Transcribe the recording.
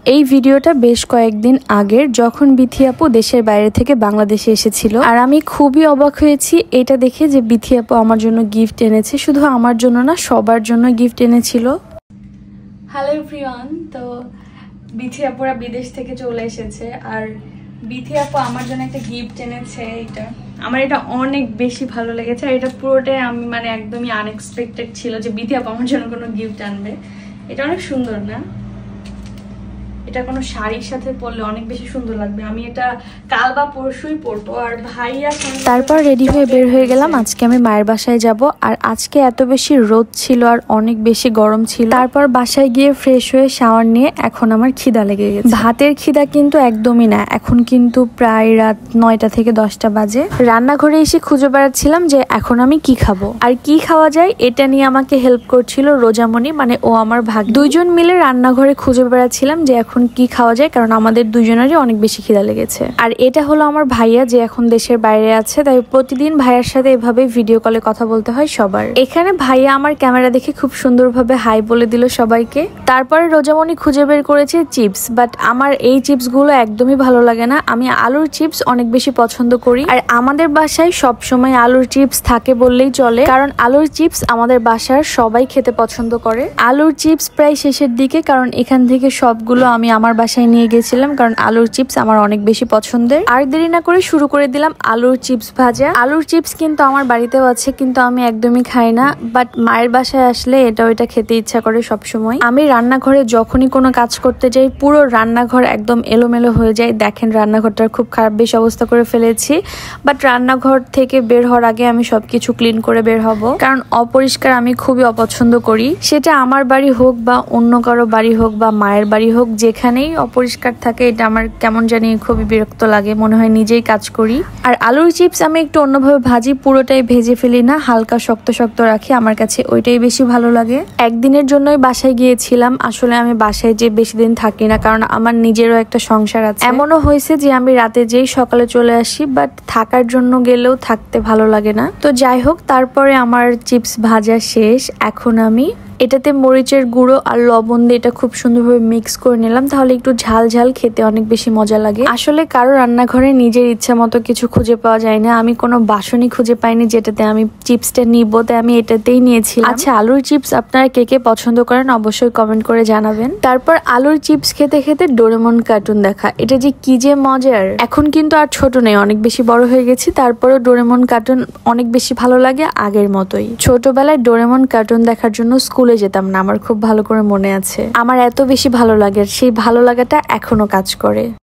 এই ভিডিওটা বেশ কয়েকদিন আগের, যখন বিথি আপু দেশের বাইরে থেকে বাংলাদেশে এসেছিল। আর আমি খুবই অবাক হয়েছি এটা দেখে যে বিথি আপু আমার জন্য গিফট এনেছে। শুধু আমার জন্য না, সবার জন্য গিফট এনেছিল। হ্যালো এভরিওয়ান, তো বিথি আপুরা বিদেশ থেকে চলে এসেছে আর বিথি আপু আমার জন্য একটা গিফট এনেছে। আমার এটা অনেক বেশি ভালো লেগেছে আর এটা পুরোটাই আমি একদমই আনএক্সপেক্টেড ছিল যে বিথি আপু আমার জন্য কোনো গিফট আনবে। এটা অনেক সুন্দর না? এটা কোনো শাড়ির সাথে পরলে অনেক বেশি সুন্দর লাগবে। আমি এটা কাল বা পরশুই পরবো। আর ভাইয়া তারপর রেডি হয়ে বের হয়ে গেলাম। আজকে আমি মায়ের বাসায় যাব আর আজকে এত বেশি রোদ ছিল আর অনেক বেশি গরম ছিল। তারপর বাসায় গিয়ে ফ্রেশ হয়ে শাওয়ার নিয়ে এখন আমার খিদা লেগে গেছে। ভাতের খিদা কিন্তু একদমই না, এখন কিন্তু প্রায় রাত 9টা থেকে 10টা বাজে। রান্নাঘরে এসে খুঁজে বেড়াচ্ছিলাম যে এখন আমি কি খাবো আর কি খাওয়া যায়, এটা নিয়ে আমাকে হেল্প করছিল রোজামণি, ও আমার ভাগ। দুইজন মিলে রান্নাঘরে খুঁজে বেড়াচ্ছিলাম যে এখন কি খাওয়া যায়, কারণ আমাদের দুজনেরই অনেক বেশি খিদা লেগেছে। আর এটা হলো আমার ভাইয়া, যে এখন দেশের বাইরে আছে, তাই প্রতিদিন ভাইয়ার সাথে এভাবে ভিডিও কলে কথা বলতে হয় সবার। এখানে ভাইয়া আমার ক্যামেরা দেখে খুব সুন্দরভাবে হাই বলে দিল সবাইকে। তারপরে রোজামণি খুঁজে বের করেছে চিপস, বাট আমার এই চিপস গুলো একদমই ভালো লাগে না। আমি আলুর চিপস অনেক বেশি পছন্দ করি আর আমাদের বাসায় সব সময় আলুর চিপস থাকে বললেই চলে, কারণ আলুর চিপস আমাদের বাসার সবাই খেতে পছন্দ করে। আলুর চিপস প্রায় শেষের দিকে, কারণ এখান থেকে সবগুলো আমি আমার বাসায় নিয়ে গেছিলাম, কারণ আলুর চিপস আমার অনেক বেশি পছন্দের। আর দেরি না করে শুরু করে দিলাম আলুর চিপস ভাজা। আলুর চিপস কিন্তু আমার বাড়িতেও আছে, কিন্তু আমি একদমই খাই না, বাট মায়ের বাসায় আসলে এটা ওইটা খেতে ইচ্ছা করে সব সময়। আমি রান্নাঘরে যখনই কোনো কাজ করতে যাই, পুরো রান্নাঘর একদম এলোমেলো হয়ে যায়। দেখেন রান্নাঘরটার খুব খারাপ বেশ অবস্থা করে ফেলেছি, বাট রান্নাঘর থেকে বের হওয়ার আগে আমি সবকিছু ক্লিন করে বের হব, কারণ অপরিষ্কার আমি খুবই অপছন্দ করি। সেটা আমার বাড়ি হোক বা অন্য কারো বাড়ি হোক বা মায়ের বাড়ি হোক, যেখানেই অপরিষ্কার থাকে এটা আমার কেমন জানি খুবই বিরক্ত লাগে, মনে হয় নিজেই কাজ করি। আর আলুর চিপস আমি একটু অন্যভাবে ভাজি, পুরোটাই ভেজে ফেলি না, হালকা শক্ত শক্ত রাখি, আমার কাছে ওইটাই বেশি ভালো লাগে। একদিনের জন্যই বাসায় গিয়েছিলাম, আসলে আমি বাসায় যে বেশি দিন থাকি না, কারণ আমার নিজেরও একটা সংসার আছে। এমনও হয়েছে যে আমি রাতে যেই সকালে চলে আসি, বাট থাকার জন্য গেলেও থাকতে ভালো লাগে না। তো যাই হোক, তারপরে আমার চিপস ভাজা শেষ। এখন আমি এটাতে মরিচের গুঁড়ো আর লবণ দিয়ে এটা খুব সুন্দরভাবে মিক্স করে নিলাম, তাহলে একটু ঝাল ঝাল খেতে অনেক বেশি মজা লাগে। আসলে কারো রান্নাঘরে নিজের ইচ্ছা মতো কিছু খুঁজে পাওয়া যায় না। আমি কোনো বাসনই খুঁজে পাইনি যেটাতে আমি চিপসটা নিব, তাই আমি এটাতেই নিয়েছিলাম। আচ্ছা, আলুর চিপস আপনারা কে কে পছন্দ করেন অবশ্যই কমেন্ট করে জানাবেন। তারপর আলুর চিপস খেতে খেতে ডোরেমন কার্টুন দেখা, এটা যে কি যে মজার। এখন কিন্তু আর ছোট নেই, অনেক বেশি বড় হয়ে গেছি, তারপরও ডোরেমন কার্টুন অনেক বেশি ভালো লাগে আগের মতোই। ছোটবেলায় ডোরেমন কার্টুন দেখার জন্য স্কুলে যেতাম না, আমার খুব ভালো করে মনে আছে। আমার এত বেশি ভালো লাগে, সেই ভালো লাগাটা এখনো কাজ করে।